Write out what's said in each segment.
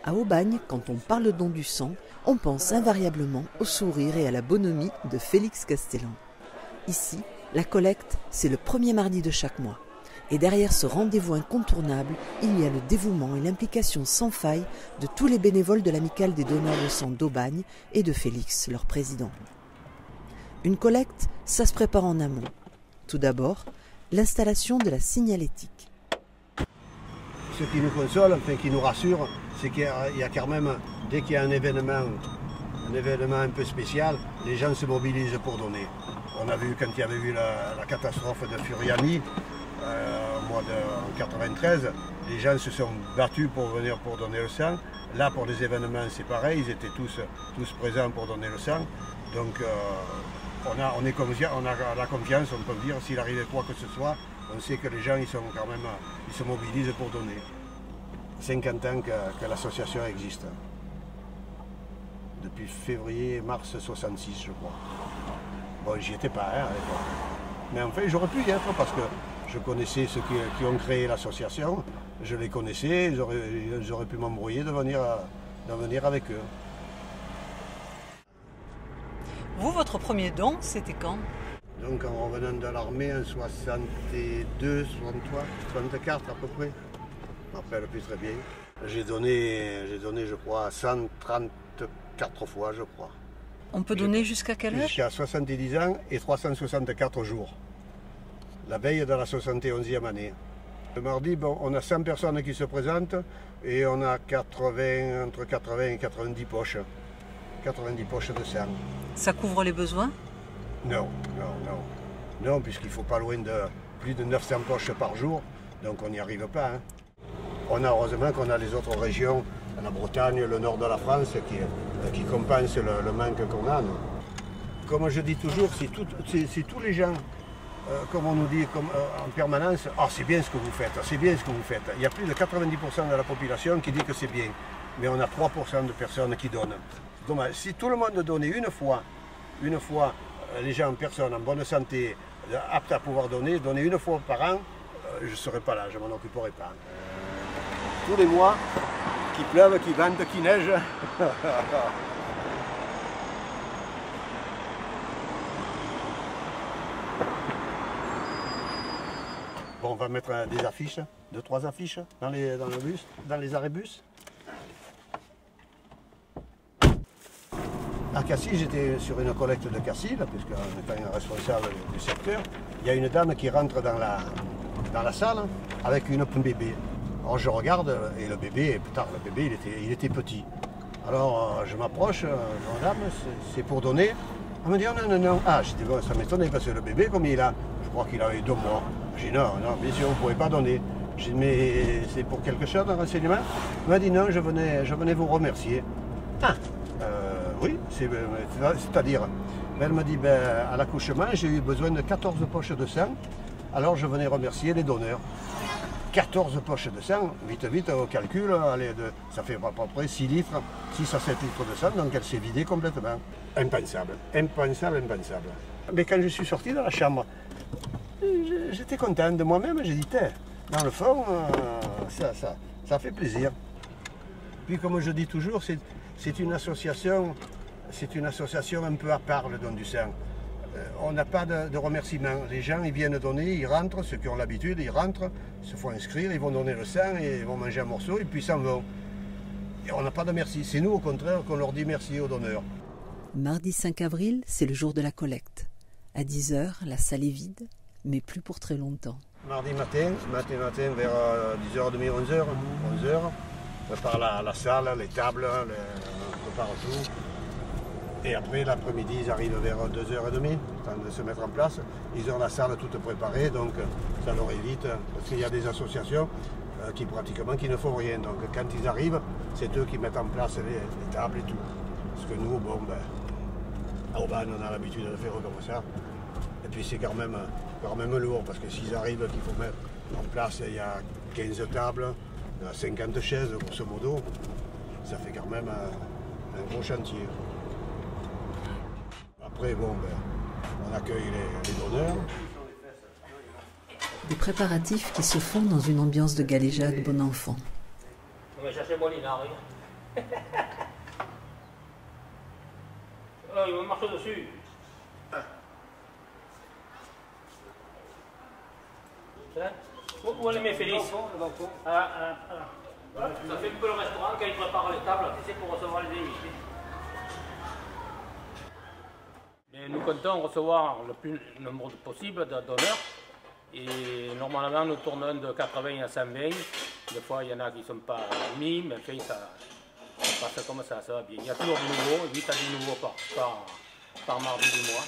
À Aubagne, quand on parle de don du sang, on pense invariablement au sourire et à la bonhomie de Félix Castellan. Ici, la collecte, c'est le premier mardi de chaque mois. Et derrière ce rendez-vous incontournable, il y a le dévouement et l'implication sans faille de tous les bénévoles de l'Amicale des donneurs de sang d'Aubagne et de Félix, leur président. Une collecte, ça se prépare en amont. Tout d'abord, l'installation de la signalétique. Ce qui nous console, enfin qui nous rassure, c'est qu'il y a quand même, dès qu'il y a un événement un peu spécial, les gens se mobilisent pour donner. On a vu quand il y avait eu la catastrophe de Furiani, en 1993, les gens se sont battus pour venir pour donner le sang. Là, pour les événements, c'est pareil, ils étaient tous présents pour donner le sang. Donc, on a la confiance, on peut dire, s'il arrivait quoi que ce soit, on sait que les gens, ils se mobilisent pour donner. 50 ans que l'association existe. Depuis février-mars 66, je crois. Bon, j'y étais pas, à l'époque. Mais en fait, j'aurais pu y être parce que je connaissais ceux qui ont créé l'association. Je les connaissais, ils auraient pu m'embrouiller de venir avec eux. Vous, votre premier don, c'était quand? Donc en revenant de l'armée en 62, 63, 64 à peu près. Je ne me rappelle plus très bien. J'ai donné, je crois, 134 fois, je crois. On peut donner jusqu'à quel âge? Jusqu'à 70 ans et 364 jours. La veille de la 71e année. Le mardi, bon, on a 100 personnes qui se présentent et on a entre 80 et 90 poches. 90 poches de sang. Ça couvre les besoins? Non, puisqu'il ne faut pas loin de plus de 900 poches par jour, donc on n'y arrive pas. Hein. Heureusement qu'on a les autres régions, la Bretagne, le nord de la France, qui compensent le manque qu'on a. Nous. Comme je dis toujours, c'est tous les gens, comme on nous dit en permanence, « Ah, c'est bien ce que vous faites, c'est bien ce que vous faites ». Il y a plus de 90% de la population qui dit que c'est bien, mais on a 3% de personnes qui donnent. Donc, si tout le monde donnait une fois, les gens, personnes en bonne santé, aptes à pouvoir donner une fois par an, je ne serais pas là, je ne m'en occuperai pas. Tous les mois, qu'il pleuve, qu'il vente, qu'il neige. Bon, on va mettre des affiches, 2-3 affiches dans les arrêts-bus. À Cassis, j'étais sur une collecte de Cassis, puisqu'en étant responsable du secteur, il y a une dame qui rentre dans la salle avec un bébé. Alors je regarde, et le bébé il était petit. Alors je m'approche, madame, c'est pour donner. Elle me dit non. Ah, je dis bon, ça m'étonnait parce que le bébé, comme il a, je crois qu'il avait 2 mois. Je dis non, bien sûr, vous ne pouvez pas donner. Je dis mais c'est pour quelque chose, un renseignement? Elle m'a dit non, je venais vous remercier. Ah. Oui, c'est-à-dire, elle me dit, à l'accouchement, j'ai eu besoin de 14 poches de sang, alors je venais remercier les donneurs. 14 poches de sang, vite, au calcul, ça fait à peu près 6 à 7 litres de sang, donc elle s'est vidée complètement. Impensable. Mais quand je suis sorti de la chambre, j'étais content de moi-même, j'ai dit, dans le fond, ça fait plaisir. Puis comme je dis toujours, c'est une association un peu à part, le don du sang. On n'a pas de remerciement. Les gens, ils viennent donner, ils rentrent, ceux qui ont l'habitude, ils rentrent, se font inscrire, ils vont donner le sang, et ils vont manger un morceau, et puis ils s'en vont. Et on n'a pas de merci. C'est nous, au contraire, qu'on leur dit merci aux donneurs. Mardi 5 avril, c'est le jour de la collecte. À 10h, la salle est vide, mais plus pour très longtemps. Mardi matin vers 10h30, 11h. On prépare la salle, les tables, on prépare tout. Et après, l'après-midi, ils arrivent vers 2h30, temps de se mettre en place. Ils ont la salle toute préparée, donc ça leur évite, parce qu'il y a des associations qui ne font rien. Donc quand ils arrivent, c'est eux qui mettent en place les tables et tout. Parce que nous, à Aubagne, on a l'habitude de faire comme ça. Et puis c'est quand même lourd, parce que s'ils arrivent, qu'il faut mettre en place, il y a 15 tables, 50 chaises, grosso modo, ça fait quand même un gros chantier. Après, on accueille les donneurs. Des préparatifs qui se font dans une ambiance de galéjade bon enfant. On va chercher Molinari. Il me marche dessus. Où est mes Félix? Ça fait un peu le restaurant quand ils préparent les tables, tu sais, pour recevoir les invités. Mais nous comptons recevoir le plus nombre possible de donneurs. Et normalement, nous tournons de 80 à 120. Des fois, il y en a qui ne sont pas mis, mais enfin, ça passe comme ça va bien. Il y a toujours du nouveau, 8 à 10 nouveaux par mardi du mois.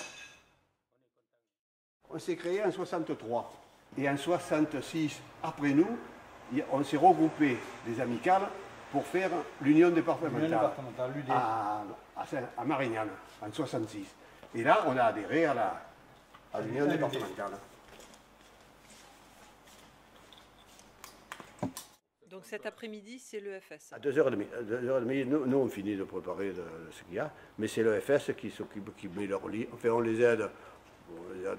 On s'est créé en 63 et en 66, après nous, on s'est regroupé des amicales pour faire l'union départementale à Marignane en 66. Et là, on a adhéré à l'union départementale. Donc cet après-midi, c'est l'EFS. À 2h30, nous on finit de préparer ce qu'il y a, mais c'est l'EFS qui s'occupe, qui met leurs lits. Enfin, on les aide,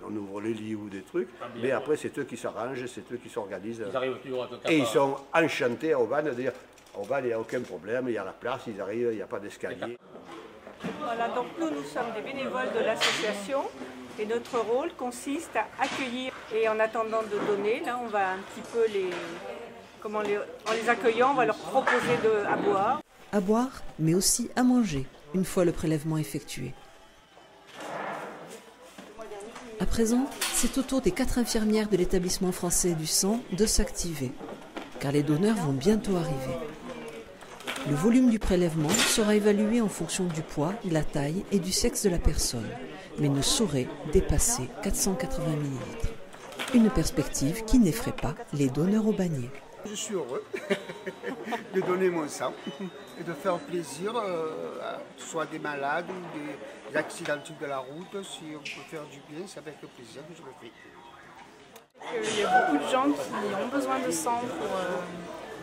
on ouvre les lits ou des trucs, mais après c'est eux qui s'arrangent, c'est eux qui s'organisent. Et ils sont enchantés à Aubagne de dire Aubagne, il n'y a aucun problème, il y a la place, ils arrivent, il n'y a pas d'escalier. Voilà, donc nous sommes des bénévoles de l'association et notre rôle consiste à accueillir et en attendant de donner, là on va un petit peu en les accueillant, on va leur proposer à boire. À boire, mais aussi à manger, une fois le prélèvement effectué. À présent, c'est au tour des 4 infirmières de l'établissement français du sang de s'activer, car les donneurs vont bientôt arriver. Le volume du prélèvement sera évalué en fonction du poids, de la taille et du sexe de la personne, mais ne saurait dépasser 480 ml. Une perspective qui n'effraie pas les donneurs aubagnais. Je suis heureux de donner mon sang et de faire plaisir soit des malades ou des accidentés de la route. Si on peut faire du bien, c'est avec plaisir que je le fais. Il y a beaucoup de gens qui ont besoin de sang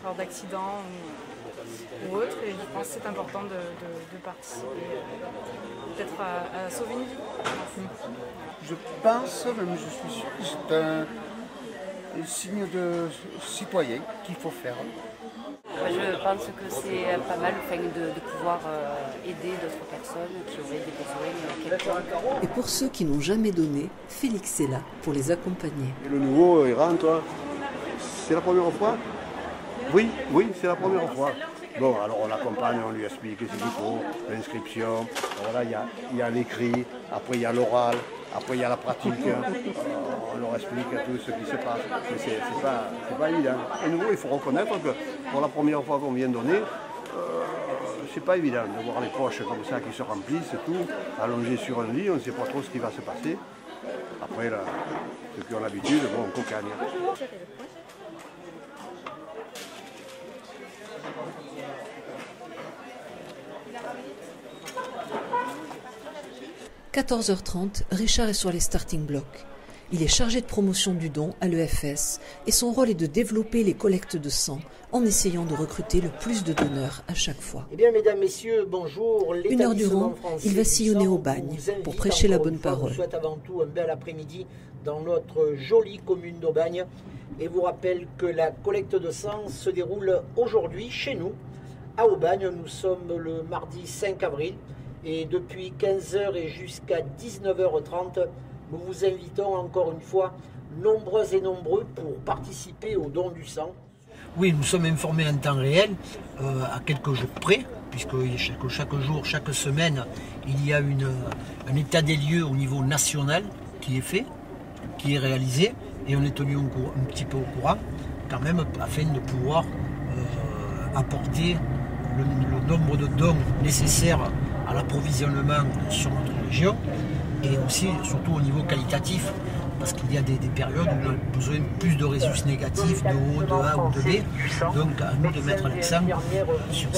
lors d'accidents ou autres, et je pense que c'est important de participer, peut-être à sauver une vie. Je pense, même je suis sûr, que c'est un signe de citoyen qu'il faut faire. Je pense que c'est pas mal de pouvoir aider d'autres personnes qui auraient des besoins. Et pour ceux qui n'ont jamais donné, Félix est là pour les accompagner. Et le nouveau, il rentre. C'est la première fois? Oui, c'est la première fois. Bon, alors on l'accompagne, on lui explique ce qu'il faut, l'inscription, voilà, il y a l'écrit, après il y a l'oral, après il y a la pratique, on leur explique tout ce qui se passe, mais c'est pas évident. À nouveau, il faut reconnaître que pour la première fois qu'on vient donner, c'est pas évident de voir les poches comme ça qui se remplissent, tout, allongés sur un lit, on ne sait pas trop ce qui va se passer. Après, là, ceux qui ont l'habitude, bon, on cocagne. « 14h30, Richard est sur les starting blocks. Il est chargé de promotion du don à l'EFS et son rôle est de développer les collectes de sang en essayant de recruter le plus de donneurs à chaque fois. Eh bien, mesdames, messieurs, bonjour. 1 heure durant, il va sillonner Aubagne pour prêcher la bonne parole. Je vous souhaite avant tout un bel après-midi dans notre jolie commune d'Aubagne et vous rappelle que la collecte de sang se déroule aujourd'hui chez nous, à Aubagne. Nous sommes le mardi 5 avril. Et depuis 15h et jusqu'à 19h30, nous vous invitons encore une fois, nombreux et nombreux, pour participer au don du sang. Oui, nous sommes informés en temps réel, à quelques jours près, puisque chaque jour, chaque semaine, il y a un état des lieux au niveau national qui est fait, qui est réalisé, et on est tenu un petit peu au courant, quand même, afin de pouvoir apporter le nombre de dons nécessaires à l'approvisionnement sur notre région et aussi surtout au niveau qualitatif parce qu'il y a des périodes où on a besoin de plus de résus négatifs, de O, de A ou de B. Donc à nous de mettre l'accent sur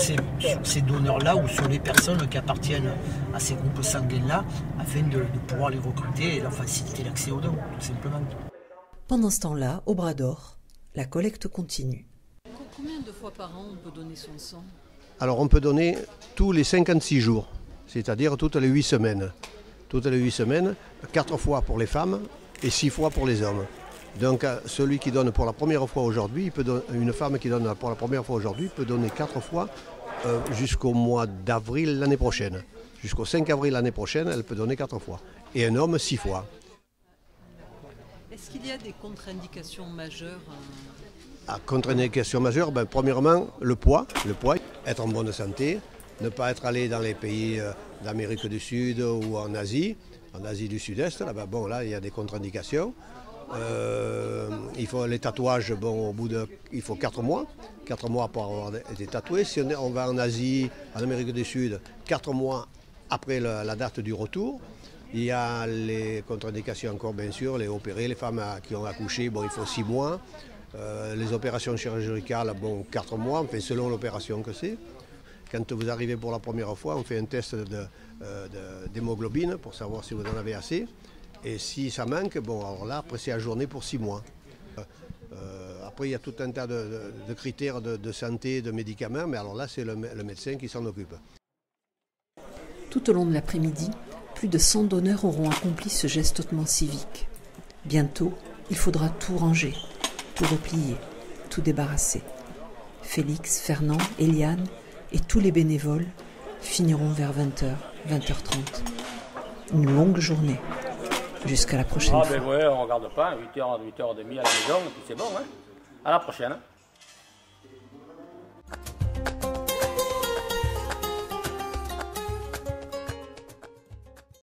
ces donneurs-là ou sur les personnes qui appartiennent à ces groupes sanguins-là afin de pouvoir les recruter et leur faciliter l'accès aux dons, tout simplement. Pendant ce temps-là, au Bras d'Or, la collecte continue. Combien de fois par an on peut donner son sang? Alors on peut donner tous les 56 jours, c'est-à-dire toutes les 8 semaines. Toutes les 8 semaines, 4 fois pour les femmes et 6 fois pour les hommes. Donc celui qui donne pour la première fois aujourd'hui, une femme qui donne pour la première fois aujourd'hui peut donner 4 fois jusqu'au mois d'avril l'année prochaine. Jusqu'au 5 avril l'année prochaine, elle peut donner 4 fois. Et un homme 6 fois. Est-ce qu'il y a des contre-indications majeures? Contre-indications majeures, premièrement, le poids, être en bonne santé, ne pas être allé dans les pays d'Amérique du Sud ou en Asie du Sud-Est, là il y a des contre-indications. Il faut les tatouages, il faut 4 mois pour avoir été tatoué. Si on va en Asie, en Amérique du Sud, 4 mois après la date du retour. Il y a les contre-indications encore, bien sûr, les opérés, les femmes qui ont accouché, il faut 6 mois. Les opérations chirurgicales, 4 mois, selon l'opération que c'est. Quand vous arrivez pour la première fois, on fait un test d'hémoglobine pour savoir si vous en avez assez. Et si ça manque, alors là, après c'est ajourné pour 6 mois. Après, il y a tout un tas de critères de santé, de médicaments, mais alors là, c'est le médecin qui s'en occupe. Tout au long de l'après-midi, plus de 100 donneurs auront accompli ce geste hautement civique. Bientôt, il faudra tout ranger, tout replier, tout débarrasser. Félix, Fernand, Eliane et tous les bénévoles finiront vers 20h, 20h30. Une longue journée. Jusqu'à la prochaine fois. Ouais, on ne regarde pas, 8h30 à la maison, et puis c'est bon. À la prochaine.